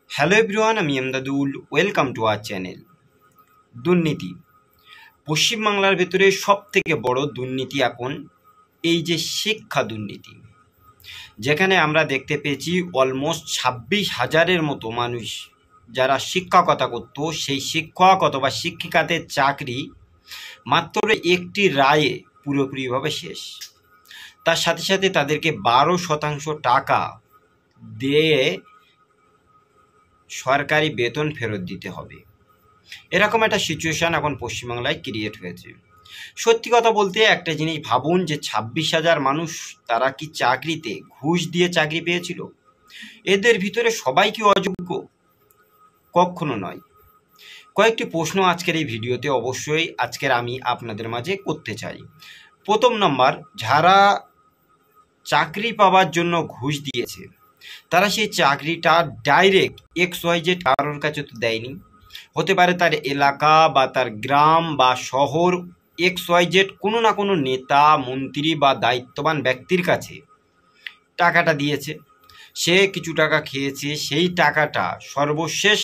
Hello everyone, আমি Emdadul. Welcome to our channel. দুর্নীতি পশ্চিমবাংলার ভেতরে সব থেকে বড় দুর্নীতি এখন এই যে শিক্ষা দুর্নীতি, যেখানে আমরা দেখতে পেয়েছি অলমোস্ট 26,000-এর মতো মানুষ যারা শিক্ষকতা করত, সেই শিক্ষক অথবা শিক্ষিকাদের চাকরি মাত্র একটি রায়ে পুরোপুরিভাবে শেষ। তার সাথে সাথে তাদেরকে 12% টাকা দিয়ে সরকারি বেতন ফেরত দিতে হবে। এরকম একটা সিচুয়েশান এখন পশ্চিমবাংলায় ক্রিয়েট হয়েছে। সত্যি কথা বলতে একটা জিনিস ভাবুন, যে 26,000 মানুষ তারা কি চাকরিতে ঘুষ দিয়ে চাকরি পেয়েছিল? এদের ভিতরে সবাই কি অযোগ্য? কখনো নয়। কয়েকটি প্রশ্ন আজকের এই ভিডিওতে অবশ্যই আজকের আমি আপনাদের মাঝে করতে চাই। প্রথম নম্বর, যারা চাকরি পাওয়ার জন্য ঘুষ দিয়েছে তারা সেই চাকরিটা ডাইরেক্ট XYZ কারোর কাছে তো দেয়নি। হতে পারে তার এলাকা বা তার গ্রাম বা শহর XYZ কোনো না কোনো নেতা, মন্ত্রী বা দায়িত্ববান ব্যক্তির কাছে টাকাটা দিয়েছে। সে কিছু টাকা খেয়েছে, সেই টাকাটা সর্বশেষ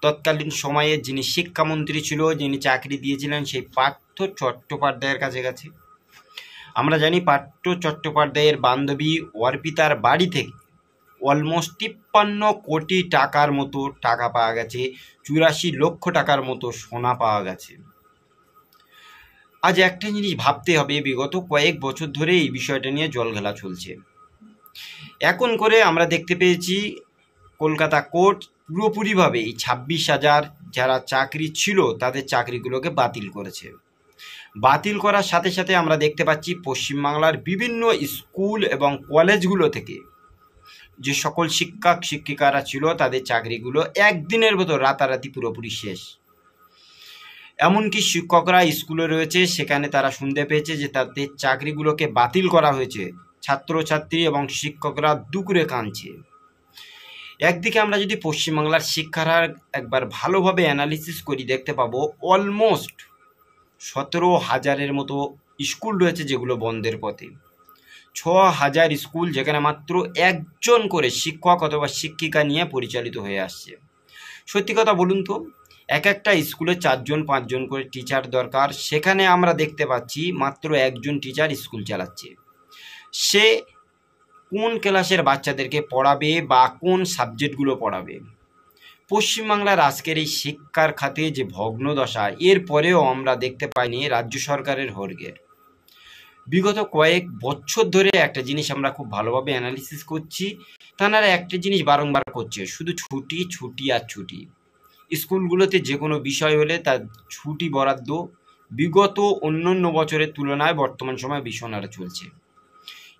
তৎকালীন সময়ে যিনি শিক্ষামন্ত্রী ছিল, যিনি চাকরি দিয়েছিলেন, সেই পার্থ চট্টোপাধ্যায়ের কাছে গেছে। আমরা জানি পার্থ চট্টোপাধ্যায়ের বান্ধবী অর্পিতার বাড়ি থেকে অলমোস্ট 53 কোটি টাকার মতো টাকা পাওয়া গেছে, 84 লক্ষ টাকার মতো সোনা পাওয়া গেছে। আজ একটা জিনিস ভাবতে হবে, বিগত কয়েক বছর ধরে এই বিষয়টা নিয়ে জলঘেলা চলছে। এখন করে আমরা দেখতে পেয়েছি কলকাতা কোর্ট পুরোপুরিভাবে এই 26,000 যারা চাকরি ছিল তাদের চাকরিগুলোকে বাতিল করেছে। বাতিল করার সাথে সাথে আমরা দেখতে পাচ্ছি পশ্চিমবাংলার বিভিন্ন স্কুল এবং কলেজগুলো থেকে যে সকল শিক্ষক শিক্ষিকারা ছিল তাদের চাকরিগুলো একদিনের ভেতর রাতারাতি পুরোপুরি শেষ। এমনকি শিক্ষকরা স্কুলে রয়েছে, সেখানে তারা শুনতে পেয়েছে যে তাদের চাকরিগুলোকে বাতিল করা হয়েছে। ছাত্রছাত্রী এবং শিক্ষকরা দুকুরে কাঁদছে। একদিকে আমরা যদি পশ্চিমবাংলার শিক্ষার হার একবার ভালোভাবে অ্যানালিসিস করি, দেখতে পাবো অলমোস্ট 17,000-এর মতো স্কুল রয়েছে যেগুলো বন্ধের পথে। 6,000 স্কুল যেখানে মাত্র একজন করে শিক্ষক অথবা শিক্ষিকা নিয়ে পরিচালিত হয়ে আসছে। সত্যি কথা বলুন তো, এক একটা স্কুলে 4-5জন করে টিচার দরকার, সেখানে আমরা দেখতে পাচ্ছি মাত্র একজন টিচার স্কুল চালাচ্ছে। সে কোন ক্লাসের বাচ্চাদেরকে পড়াবে বা কোন সাবজেক্টগুলো পড়াবে? পশ্চিমবাংলার আজকের এই শিক্ষার খাতে যে ভগ্নদশা, এর পরেও আমরা দেখতে পাইনি রাজ্য সরকারের হড়গের। বিগত কয়েক বছর ধরে একটা জিনিস আমরা খুব ভালোভাবে অ্যানালিসিস করছি, তারা একটা জিনিস বারংবার করছে, শুধু ছুটি ছুটি আর ছুটি। স্কুলগুলোতে যে কোনো বিষয় হলে তার ছুটি বরাদ্দ বিগত অন্যান্য বছরের তুলনায় বর্তমান সময়ে ভীষণ হারে চলছে।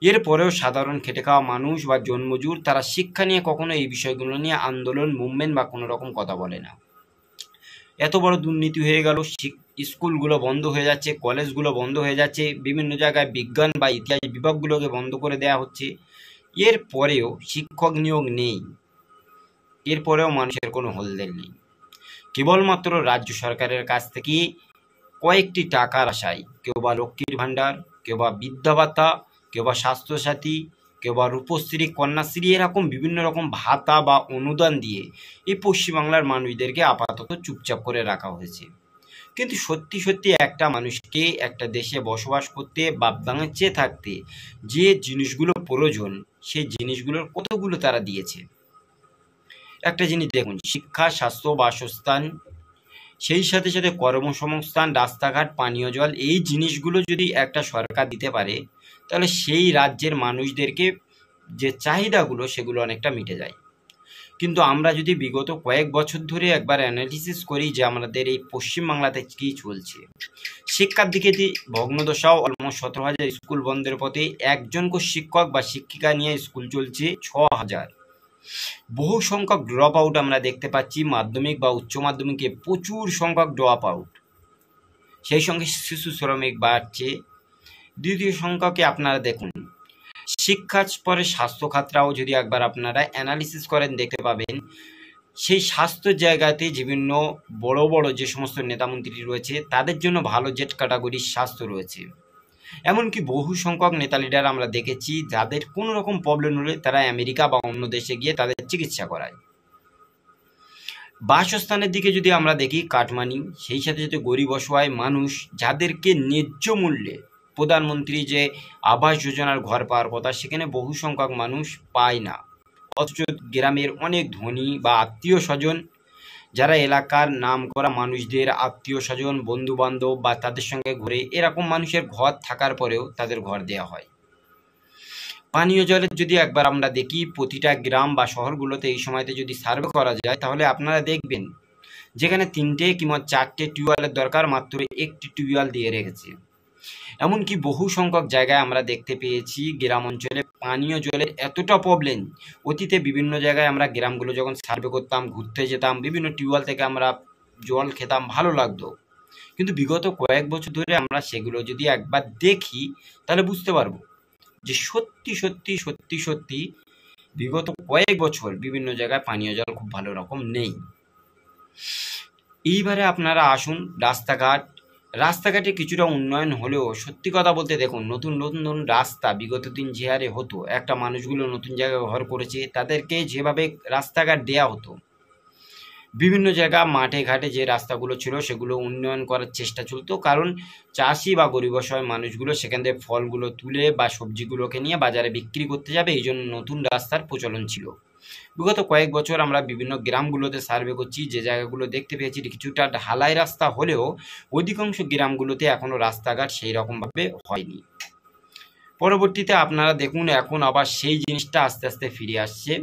এরপরেও সাধারণ খেটে খাওয়া মানুষ বা জন্মজুর তারা শিক্ষা নিয়ে কখনো এই বিষয়গুলো নিয়ে আন্দোলন, মুভমেন্ট বা কোনো রকম কথা বলে না। এত বড় দুর্নীতি হয়ে গেল, স্কুলগুলো বন্ধ হয়ে যাচ্ছে, কলেজগুলো বন্ধ হয়ে যাচ্ছে, বিভিন্ন জায়গায় বিজ্ঞান বা ইতিহাস বিভাগগুলোকে বন্ধ করে দেওয়া হচ্ছে। এরপরেও শিক্ষক নিয়োগ নেই, এরপরেও মানুষের কোনো হলদেল নেই। কেবলমাত্র রাজ্য সরকারের কাছ থেকে কয়েকটি টাকার আশায়, কেউ বা লক্ষ্মীর ভাণ্ডার, কেউ বা বৃদ্ধা ভাতা, কেউ বা স্বাস্থ্যসাথী, কেউ বা রূপশ্রী, কন্যাশ্রী, এরকম বিভিন্ন রকম ভাতা বা অনুদান দিয়ে এই পশ্চিমবাংলার মানুষদেরকে আপাতত চুপচাপ করে রাখা হয়েছে। কিন্তু সত্যি সত্যি একটা মানুষকে একটা দেশে বসবাস করতে বা বাঁচে থাকতে যে জিনিসগুলো প্রয়োজন, সেই জিনিসগুলোর কতগুলো তারা দিয়েছে? একটা জিনিস দেখুন, শিক্ষা, স্বাস্থ্য, বাসস্থান, সেই সাথে সাথে কর্মসংস্থান, রাস্তাঘাট, পানীয় জল, এই জিনিসগুলো যদি একটা সরকার দিতে পারে তাহলে সেই রাজ্যের মানুষদেরকে যে চাহিদাগুলো সেগুলো অনেকটা মিটে যায়। কিন্তু আমরা যদি বিগত কয়েক বছর ধরে একবার অ্যানালিসিস করি যে আমাদের এই পশ্চিমবাংলাতে কী চলছে, শিক্ষার দিকে যে ভগ্নদশাও, অলমোস্ট 17,000 স্কুল বন্ধের পথে, একজন শিক্ষক বা শিক্ষিকা নিয়ে স্কুল চলছে 6,000। বহু সংখ্যক ড্রপ আউট আমরা দেখতে পাচ্ছি, মাধ্যমিক বা উচ্চ মাধ্যমিকে প্রচুর সংখ্যক ড্রপ আউট। সেই সঙ্গে শিশু শ্রমিক বাড়ছে। দ্বিতীয় সংখ্যকে আপনারা দেখুন, শিক্ষার পরে স্বাস্থ্য খাতটাও যদি একবার আপনারা অ্যানালিসিস করেন দেখতে পাবেন সেই স্বাস্থ্যের জায়গাতে বিভিন্ন বড় বড় যে সমস্ত নেতামন্ত্রী রয়েছে তাদের জন্য ভালো জেট ক্যাটাগরির স্বাস্থ্য রয়েছে। এমনকি বহু সংখ্যক নেতা লিডার আমরা দেখেছি যাদের কোনো রকম প্রবলেম হলে তারা আমেরিকা বা অন্য দেশে গিয়ে তাদের চিকিৎসা করায়। বাসস্থানের দিকে যদি আমরা দেখি কাটমানি, সেই সাথে সাথে গরিব অসহায় মানুষ যাদেরকে ন্যায্য মূল্যে প্রধানমন্ত্রী যে আবাস যোজনার ঘর পাওয়ার কথা, সেখানে বহু সংখ্যক মানুষ পায় না। অথচ গ্রামের অনেক ধনী বা আত্মীয় স্বজন, যারা এলাকার নাম করা মানুষদের আত্মীয় স্বজন বন্ধু বান্ধব বা তাদের সঙ্গে ঘুরে, এরকম মানুষের ঘর থাকার পরেও তাদের ঘর দেওয়া হয়। পানীয় জলের যদি একবার আমরা দেখি, প্রতিটা গ্রাম বা শহরগুলোতে এই সময়তে যদি সার্ভে করা যায়, তাহলে আপনারা দেখবেন যেখানে 3টে কিংবা 4টে টিউবওয়েলের দরকার, মাত্র একটি টিউবওয়েল দিয়ে রেখেছে। এমনকি বহু সংখ্যক জায়গায় আমরা দেখতে পেয়েছি গ্রাম অঞ্চলে পানীয় জলের এতটা প্রবলেম। অতীতে বিভিন্ন জায়গায় আমরা গ্রামগুলো যখন সার্ভে করতাম, ঘুরতে যেতাম, বিভিন্ন টিউবওয়েল থেকে আমরা জল খেতাম, ভালো লাগতো। কিন্তু বিগত কয়েক বছর ধরে আমরা সেগুলো যদি একবার দেখি, তাহলে বুঝতে পারবো যে সত্যি সত্যি সত্যি সত্যি বিগত কয়েক বছর বিভিন্ন জায়গায় পানীয় জল খুব ভালো রকম নেই। এইবারে আপনারা আসুন রাস্তাঘাটে কিছুটা উন্নয়ন হলেও সত্যি কথা বলতে দেখুন, নতুন নতুন রাস্তা বিগত দিন যে হারে হতো, একটা মানুষগুলো নতুন জায়গায় ঘর করেছে, তাদেরকে যেভাবে রাস্তাঘাট দেয়া হতো, বিভিন্ন জায়গা মাঠে ঘাটে যে রাস্তাগুলো ছিল সেগুলো উন্নয়ন করার চেষ্টা চলতো, কারণ চাষি বা গরিব অসহায় মানুষগুলো সেখান থেকে ফলগুলো তুলে বা সবজিগুলোকে নিয়ে বাজারে বিক্রি করতে যাবে, এই জন্য নতুন রাস্তার প্রচলন ছিল। বিগত কয়েক বছর আমরা বিভিন্ন গ্রামগুলোতে সার্ভে করছি, যে জায়গাগুলো দেখতে পেয়েছি কিছুটা ঢালাই রাস্তা হলেও অধিকাংশ গ্রামগুলোতে এখনও রাস্তাঘাট সেই রকমভাবে হয়নি। পরবর্তীতে আপনারা দেখুন এখন আবার সেই জিনিসটা আস্তে আস্তে ফিরে আসছে।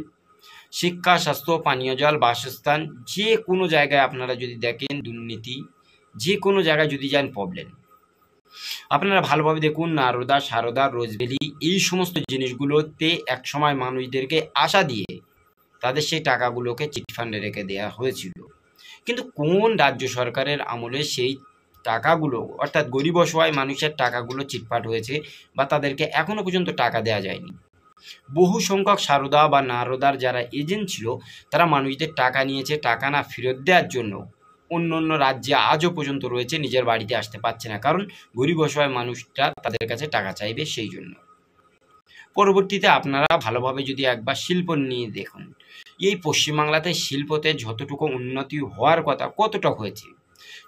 শিক্ষা, স্বাস্থ্য, পানীয় জল, বাসস্থান, যে কোনো জায়গায় আপনারা যদি দেখেন দুর্নীতি, যে কোনো জায়গায় যদি যান প্রবলেম। আপনারা ভালোভাবে দেখুন নারদা, সারদা, রোজভ্যালি, এই সমস্ত জিনিসগুলোতে একসময় মানুষদেরকে আশা দিয়ে তাদের সেই টাকাগুলোকে চিটফান্ডে রেখে দেওয়া হয়েছিল। কিন্তু কোন রাজ্য সরকারের আমলে সেই টাকাগুলো, অর্থাৎ গরিব অসহায় মানুষের টাকাগুলো চিটফাট হয়েছে বা তাদেরকে এখনো পর্যন্ত টাকা দেওয়া যায়নি। বহু সংখ্যক সারদা বা নারদার যারা এজেন্ট ছিল, তারা মানুষদের টাকা নিয়েছে, টাকা না ফেরত দেওয়ার জন্য অন্য অন্য রাজ্যে আজও পর্যন্ত রয়েছে, নিজের বাড়িতে আসতে পারছে না, কারণ গরিব অসহায় মানুষটা তাদের কাছে টাকা চাইবে সেই জন্য। পরবর্তীতে আপনারা ভালোভাবে যদি একবার শিল্প নিয়ে দেখুন, এই পশ্চিমবাংলাতে শিল্পতে যতটুকু উন্নতি হওয়ার কথা কতটা হয়েছে।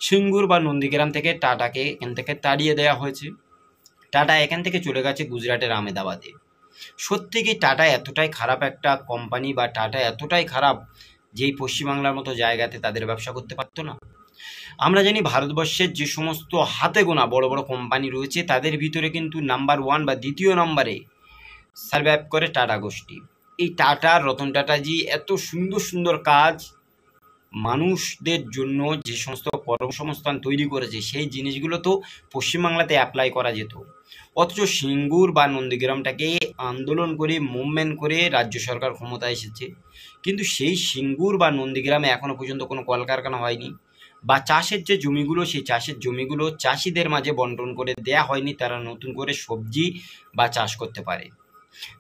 সিঙ্গুর বা নন্দীগ্রাম থেকে টাটাকে এখান থেকে তাড়িয়ে দেওয়া হয়েছে, টাটা এখান থেকে চলে গেছে গুজরাটের আহমেদাবাদে। সত্যি কি টাটা এতটাই খারাপ একটা কোম্পানি বা টাটা এতটাই খারাপ যে এই পশ্চিমবাংলার মতো জায়গাতে তাদের ব্যবসা করতে পারতো না? আমরা জানি ভারতবর্ষের যে সমস্ত হাতে গোনা বড় বড় কোম্পানি রয়েছে, তাদের ভিতরে কিন্তু নাম্বার 1 বা দ্বিতীয় নম্বরে সার্ভাইভ করে টাটা গোষ্ঠী। এই টাটার রতন টাটাজি এত সুন্দর সুন্দর কাজ মানুষদের জন্য যে সমস্ত কর্মসংস্থান তৈরি করেছে, সেই জিনিসগুলো তো পশ্চিমবাংলাতে অ্যাপ্লাই করা যেত। অথচ সিঙ্গুর বা নন্দীগ্রামটাকে আন্দোলন করে মুভমেন্ট করে রাজ্য সরকার ক্ষমতায় এসেছে, কিন্তু সেই সিঙ্গুর বা নন্দীগ্রামে এখনও পর্যন্ত কোনো কলকারখানা হয়নি, বা চাষের যে জমিগুলো সেই চাষের জমিগুলো চাষিদের মাঝে বন্টন করে দেয়া হয়নি, তারা নতুন করে সবজি বা চাষ করতে পারে।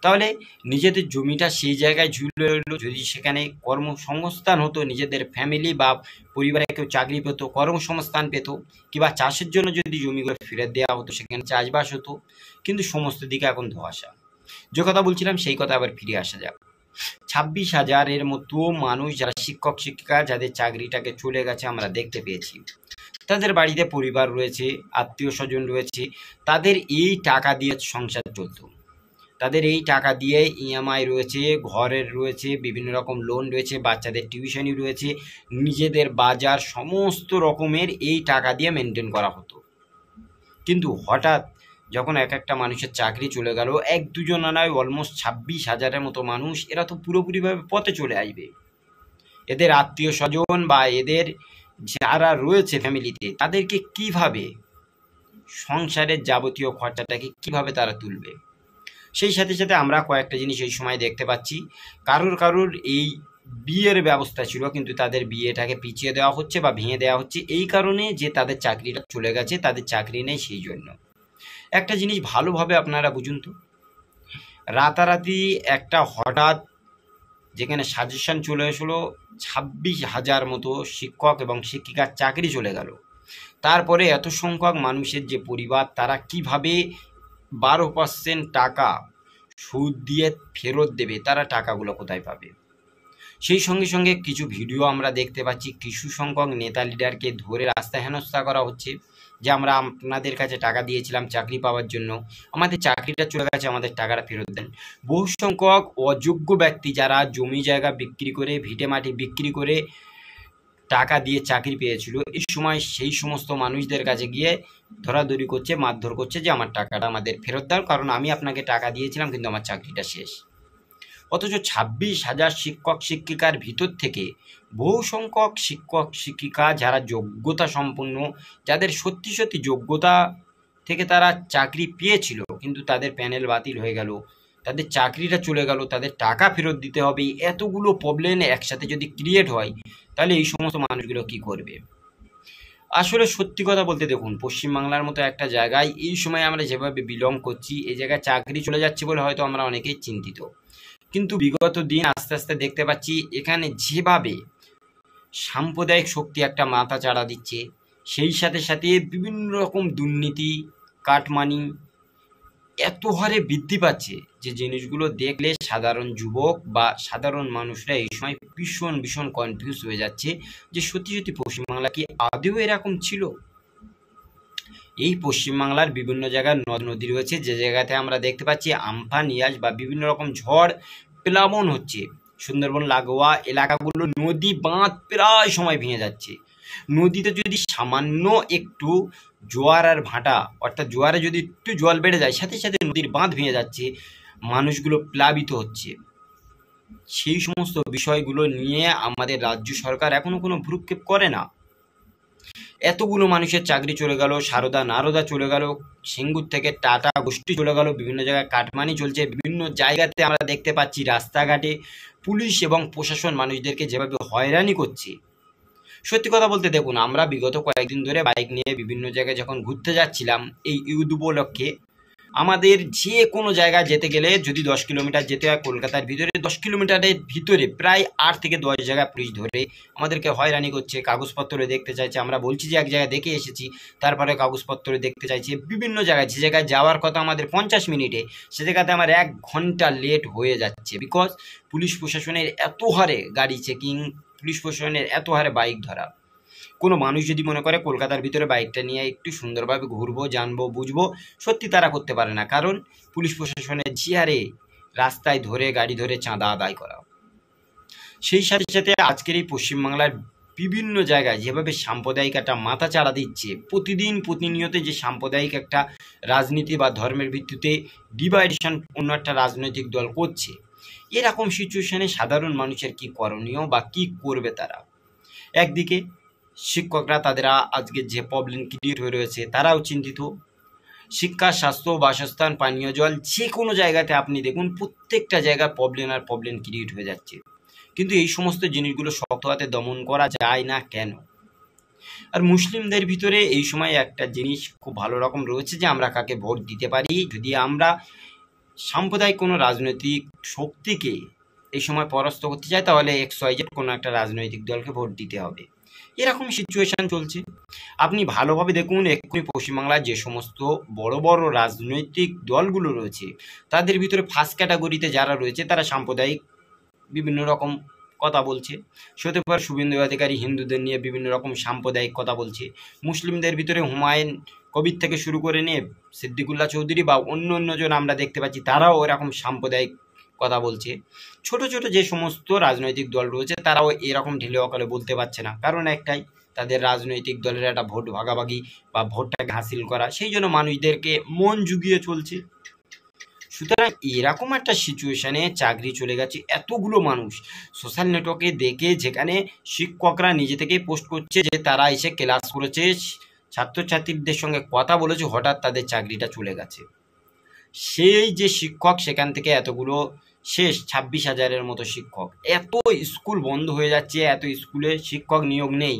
তাহলে নিজেদের জমিটা সেই জায়গায় ঝুলে রইল, যদি সেখানে কর্মসংস্থান হতো, নিজেদের ফ্যামিলি বা পরিবারে কেউ চাকরি পেত, কর্মসংস্থান পেত, কিংবা চাষের জন্য যদি জমিগুলো ফেরত দেওয়া হতো, সেখানে চাষবাস হতো, কিন্তু সমস্ত দিকে এখন ধোঁয়াশা। যে কথা বলছিলাম সেই কথা আবার ফিরে আসা যাক। 26,000-এর মতো মানুষ যারা শিক্ষক শিক্ষিকা, যাদের চাকরিটাকে চলে গেছে আমরা দেখতে পেয়েছি, তাদের বাড়িতে পরিবার রয়েছে, আত্মীয় স্বজন রয়েছে, তাদের এই টাকা দিয়ে সংসার চলত, তাদের এই টাকা দিয়ে ইএমআই রয়েছে, ঘরের রয়েছে, বিভিন্ন রকম লোন রয়েছে, বাচ্চাদের টিউশনি রয়েছে, নিজেদের বাজার সমস্ত রকমের এই টাকা দিয়ে মেনটেন করা হতো। কিন্তু হঠাৎ যখন এক একটা মানুষের চাকরি চলে গেল, 1-2 জন নয়, অলমোস্ট 26,000-এর মতো মানুষ, এরা তো পুরোপুরিভাবে পথে চলে আসবে। এদের আত্মীয় স্বজন বা এদের যারা রয়েছে ফ্যামিলিতে, তাদেরকে কিভাবে সংসারের যাবতীয় খরচাটাকে কিভাবে তারা তুলবে? সেই সাথে সাথে আমরা কয়েকটা জিনিস এই সময় দেখতে পাচ্ছি, কারোর এই বিয়ের ব্যবস্থা ছিল, কিন্তু তাদের বিয়েটাকে পিছিয়ে দেওয়া হচ্ছে বা ভেঙে দেওয়া হচ্ছে, এই কারণে যে তাদের চাকরিটা চলে গেছে, তাদের চাকরি নেই সেই জন্য। একটা জিনিস ভালোভাবে আপনারা বুঝুন তো, রাতারাতি একটা হঠাৎ যেখানে সাজেশন চলে এসলো, 26,000 মতো শিক্ষক এবং শিক্ষিকার চাকরি চলে গেল, তারপরে এত সংখ্যক মানুষের যে পরিবার, তারা কিভাবে 12% টাকা সুদ দিয়ে ফেরত দেবে, তারা টাকাগুলো কোথায় পাবে? সেই সঙ্গে সঙ্গে কিছু ভিডিও আমরা দেখতে পাচ্ছি কিছু সংখ্যক নেতা লিডারকে ধরে রাস্তায় হেনস্থা করা হচ্ছে যে আমরা আপনাদের কাছে টাকা দিয়েছিলাম চাকরি পাওয়ার জন্য, আমাদের চাকরিটা চলে গেছে, আমাদের টাকাটা ফেরত দেন। বহু সংখ্যক অযোগ্য ব্যক্তি যারা জমি জায়গা বিক্রি করে ভিটে মাটি বিক্রি করে টাকা দিয়ে চাকরি পেয়েছিল, এই সময় সেই সমস্ত মানুষদের কাছে গিয়ে ধরাধরি করছে, মারধর করছে যে আমার টাকাটা আমাদের ফেরত দাও, কারণ আমি আপনাকে টাকা দিয়েছিলাম কিন্তু আমার চাকরিটা শেষ। অথচ 26,000 শিক্ষক শিক্ষিকার ভিতর থেকে বহু সংখ্যক শিক্ষক শিক্ষিকা যারা যোগ্যতা সম্পন্ন, যাদের সত্যি সত্যি যোগ্যতা থেকে তারা চাকরি পেয়েছিল কিন্তু তাদের প্যানেল বাতিল হয়ে গেল, তাদের চাকরিটা চলে গেল, তাদের টাকা ফেরত দিতে হবে, এতগুলো প্রবলেম একসাথে যদি ক্রিয়েট হয় তাহলে এই সমস্ত মানুষগুলো কি করবে? আসলে সত্যি কথা বলতে দেখুন, পশ্চিমবাংলার মতো একটা জায়গায় এই সময় আমরা যেভাবে বিলং করছি, এই জায়গায় চাকরি চলে যাচ্ছে বলে হয়তো আমরা অনেকেই চিন্তিত, কিন্তু বিগত দিন আস্তে আস্তে দেখতে পাচ্ছি এখানে যেভাবে সাম্প্রদায়িক শক্তি একটা মাথা চাড়া দিচ্ছে, সেই সাথে সাথে বিভিন্ন রকম দুর্নীতি, কাটমানি এত হারে বৃদ্ধি পাচ্ছে যে জিনিসগুলো দেখলে সাধারণ যুবক বা সাধারণ মানুষরা এই সময় ভীষণ ভীষণ কনফিউজ হয়ে যাচ্ছে যে সত্যি সত্যি পশ্চিমবাংলা কি আদৌ এরকম ছিল? এই পশ্চিমবাংলার বিভিন্ন জায়গায় নদ নদী রয়েছে যে জায়গাতে আমরা দেখতে পাচ্ছি আমফান, ইয়াস বা বিভিন্ন রকম ঝড় প্লাবন হচ্ছে, সুন্দরবন লাগোয়া এলাকাগুলো নদী বাঁধ প্রায় সময় ভেঙে যাচ্ছে। নদীতে যদি সামান্য একটু জোয়ার আর ভাটা, অর্থাৎ জোয়ারে যদি একটু জল বেড়ে যায় সাথে সাথে নদীর বাঁধ ভেঙে যাচ্ছে, মানুষগুলো প্লাবিত হচ্ছে। সেই সমস্ত বিষয়গুলো নিয়ে আমাদের রাজ্য সরকার এখনো কোনো ভ্রুক্ষেপ করে না। এতগুলো মানুষের চাকরি চলে গেল, সারদা নারদা চলে গেল, সিঙ্গুর থেকে টাটা গোষ্ঠী চলে গেল, বিভিন্ন জায়গায় কাটমানি চলছে, বিভিন্ন জায়গাতে আমরা দেখতে পাচ্ছি রাস্তাঘাটে পুলিশ এবং প্রশাসন মানুষদেরকে যেভাবে হয়রানি করছে। সত্যি কথা বলতে দেখুন, আমরা বিগত কয়েকদিন ধরে বাইক নিয়ে বিভিন্ন জায়গায় যখন ঘুরতে যাচ্ছিলাম এই ঈদ উপলক্ষে, আমাদের যে কোনো জায়গায় যেতে গেলে যদি 10 কিলোমিটার যেতে হয় কলকাতার ভিতরে, 10 কিলোমিটারের ভিতরে প্রায় 8 থেকে 10 জায়গায় পুলিশ ধরে আমাদেরকে হয়রানি করছে, কাগজপত্র দেখতে চাইছে। আমরা বলছি যে এক জায়গায় দেখে এসেছি, তারপরে কাগজপত্র দেখতে চাইছে। বিভিন্ন জায়গায় যে জায়গায় যাওয়ার কথা আমাদের 50 মিনিটে, সে জায়গাতে আমার 1 ঘন্টা লেট হয়ে যাচ্ছে, বিকজ পুলিশ প্রশাসনের এত হারে গাড়ি চেকিং, পুলিশ প্রশাসনের এত হারে বাইক ধরা। কোনো মানুষ যদি মনে করে কলকাতার ভিতরে বাইকটা নিয়ে একটু সুন্দরভাবে ঘুরবো, জানবো, বুঝবো, সত্যি তারা করতে পারে না, কারণ পুলিশ প্রশাসনের জিয়ারে রাস্তায় ধরে গাড়ি ধরে চাঁদা আদায় করা। সেই সাথে সাথে আজকের এই পশ্চিমবাংলার বিভিন্ন জায়গায় যেভাবে সাম্প্রদায়িক একটা মাথা চাড়া দিচ্ছে, প্রতিদিন প্রতিনিয়ত যে সাম্প্রদায়িক একটা রাজনীতি বা ধর্মের ভিত্তিতে ডিভাইডেশন অন্য একটা রাজনৈতিক দল করছে, এরকম সিচুয়েশনে সাধারণ মানুষের কি করণীয় বা কি করবে তারা? একদিকে শিক্ষকরা তাদের আজকে যে প্রবলেম ক্রিয়েট হয়ে রয়েছে তারাও চিন্তিত, শিক্ষা, স্বাস্থ্য, বাসস্থান, পানীয় জল, যে কোনো জায়গাতে আপনি দেখুন প্রত্যেকটা জায়গায় প্রবলেম আর প্রবলেম ক্রিয়েট হয়ে যাচ্ছে। কিন্তু এই সমস্ত জিনিসগুলো শক্ত হাতে দমন করা যায় না কেন? আর মুসলিমদের ভিতরে এই সময় একটা জিনিস খুব ভালো রকম রয়েছে যে আমরা কাকে ভোট দিতে পারি, যদি আমরা সাম্প্রদায়িক কোনো রাজনৈতিক শক্তিকে এই সময় পরাস্ত করতে চাই তাহলে XYZ কোনো একটা রাজনৈতিক দলকে ভোট দিতে হবে, এরকম সিচুয়েশন চলছে। আপনি ভালোভাবে দেখুন এক্ষুনি পশ্চিমবাংলার যে সমস্ত বড় বড় রাজনৈতিক দলগুলো রয়েছে তাদের ভিতরে ফার্স্ট ক্যাটাগরিতে যারা রয়েছে তারা সাম্প্রদায়িক বিভিন্ন রকম কথা বলছে। হতে পারে শুভেন্দু অধিকারী হিন্দুদের নিয়ে বিভিন্ন রকম সাম্প্রদায়িক কথা বলছে, মুসলিমদের ভিতরে হুমায়ুন কবির থেকে শুরু করে নিয়ে সিদ্দিকুল্লাহ চৌধুরী বা অন্য অন্যজন আমরা দেখতে পাচ্ছি তারাও এরকম সাম্প্রদায়িক কথা বলছে। ছোট ছোট যে সমস্ত রাজনৈতিক দল রয়েছে তারাও এরকম ঢিলে অকালে বলতে পারছে না, কারণ একটাই, তাদের রাজনৈতিক দলের একটা ভোট ভাগাভাগি বা ভোটটাকে হাসিল করা, সেই জন্য মানুষদেরকে মন জুগিয়ে চলছে। সুতরাং এরকম একটা সিচুয়েশানে চাকরি চলে গেছে, এতগুলো মানুষ সোশ্যাল নেটওয়ার্কে দেখে, যেখানে শিক্ষকরা নিজে থেকেই পোস্ট করছে যে তারা এসে ক্লাস করেছে, ছাত্রছাত্রীদের সঙ্গে কথা বলেছে, হঠাৎ তাদের চাকরিটা চলে গেছে। সেই যে শিক্ষক সেখান থেকে এতগুলো শেষ, 26,000-এর মতো শিক্ষক, এত স্কুল বন্ধ হয়ে যাচ্ছে, এত স্কুলে শিক্ষক নিয়োগ নেই।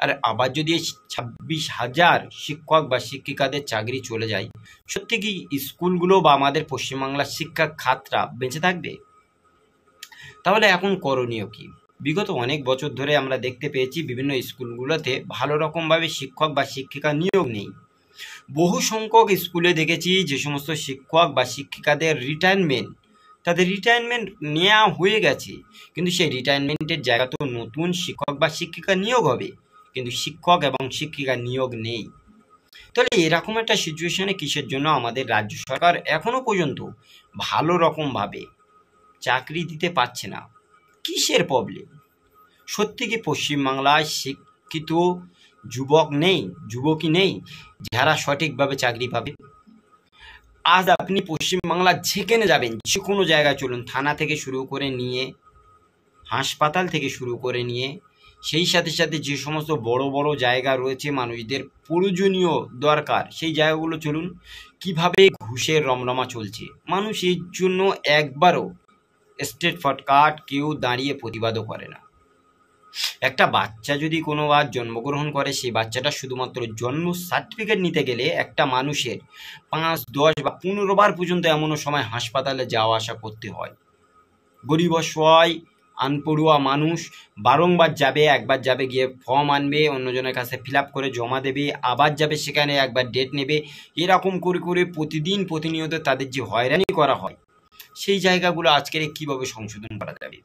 আর আবার যদি 26,000 শিক্ষক বা শিক্ষিকাদের চাকরি চলে যায়, সত্যি কি স্কুলগুলো বা আমাদের পশ্চিমবাংলার শিক্ষা খাতটা বেঁচে থাকবে? তাহলে এখন করণীয় কি? বিগত অনেক বছর ধরে আমরা দেখতে পেয়েছি বিভিন্ন স্কুলগুলোতে ভালো রকমভাবে শিক্ষক বা শিক্ষিকা নিয়োগ নেই। বহু সংখ্যক স্কুলে দেখেছি যে সমস্ত শিক্ষক বা শিক্ষিকাদের রিটায়ারমেন্ট তাদের রিটায়ারমেন্ট নেওয়া হয়ে গেছে, কিন্তু সেই রিটায়ারমেন্টের জায়গা তো নতুন শিক্ষক বা শিক্ষিকা নিয়োগ হবে, কিন্তু শিক্ষক এবং শিক্ষিকা নিয়োগ নেই। তাহলে এরকম একটা সিচুয়েশনে কিসের জন্য আমাদের রাজ্য সরকার এখনো পর্যন্ত ভালো রকমভাবে চাকরি দিতে পারছে না? কিসের প্রবলেম? সত্যি কি পশ্চিমবাংলায় শিক্ষিত যুবকই নেই যারা সঠিকভাবে চাকরি পাবে? আজ আপনি পশ্চিমবাংলা যেখানে যাবেন, যে কোনো জায়গায় চলুন, থানা থেকে শুরু করে নিয়ে হাসপাতাল থেকে শুরু করে নিয়ে সেই সাথে সাথে যে সমস্ত বড় বড় জায়গা রয়েছে মানুষদের প্রয়োজনীয় দরকার, সেই জায়গাগুলো চলুন, কিভাবে ঘুষের রমরমা চলছে। মানুষ এর জন্য একবারও স্ট্রেট ফরওয়ার্ড কেউ দাঁড়িয়ে প্রতিবাদও করে না। একটা বাচ্চা যদি কোনোবার জন্মগ্রহণ করে, সেই বাচ্চাটা শুধুমাত্র জন্ম সার্টিফিকেট নিতে গেলে একটা মানুষের 5, 10 বা 15 বার পর্যন্ত এমনও সময় হাসপাতালে যাওয়া আসা করতে হয়। গরিব অসহায় আনপড়ুয়া মানুষ বারংবার যাবে, একবার যাবে গিয়ে ফর্ম আনবে, অন্যজনের কাছে ফিল আপ করে জমা দেবে, আবার যাবে সেখানে একবার ডেট নেবে, এরকম করে করে প্রতিনিয়ত তাদের যে হয়রানি করা হয়, সেই জায়গাগুলো আজকের কীভাবে সংশোধন করা যাবে?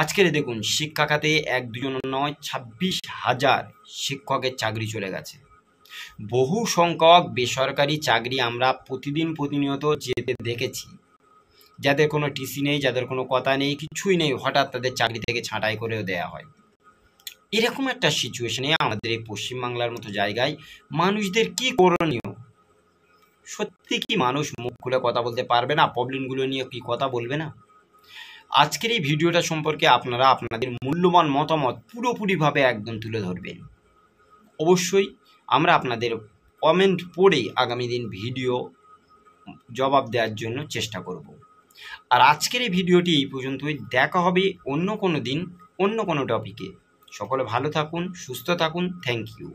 আজকের দেখুন, শিক্ষা খাতে 1-2 নয়, 26,000 শিক্ষকের চাকরি চলে গেছে। বহু সংখ্যক বেসরকারি চাকরি আমরা প্রতিনিয়ত যেতে দেখেছি, যাদের কোনো টিসি নেই, যাদের কোনো কথা নেই, কিছুই নেই, হঠাৎ তাদের চাকরি থেকে ছাঁটাই করেও দেওয়া হয়। এরকম একটা সিচুয়েশনে আমাদের এই পশ্চিমবাংলার মতো জায়গায় মানুষদের কি করণীয়? সত্যি কি মানুষ মুখ খুলে কথা বলতে পারবে না? প্রবলেমগুলো নিয়ে কি কথা বলবে না? আজকের এই ভিডিওটা সম্পর্কে আপনারা আপনাদের মূল্যবান মতামত পুরোপুরিভাবে একদম তুলে ধরবেন। অবশ্যই আমরা আপনাদের কমেন্ট পড়ে আগামী দিন ভিডিও জবাব দেওয়ার জন্য চেষ্টা করব। আর আজকের এই ভিডিওটি এই পর্যন্তই। দেখা হবে অন্য কোনো দিন অন্য কোনো টপিকে। সকলে ভালো থাকুন, সুস্থ থাকুন। Thank you.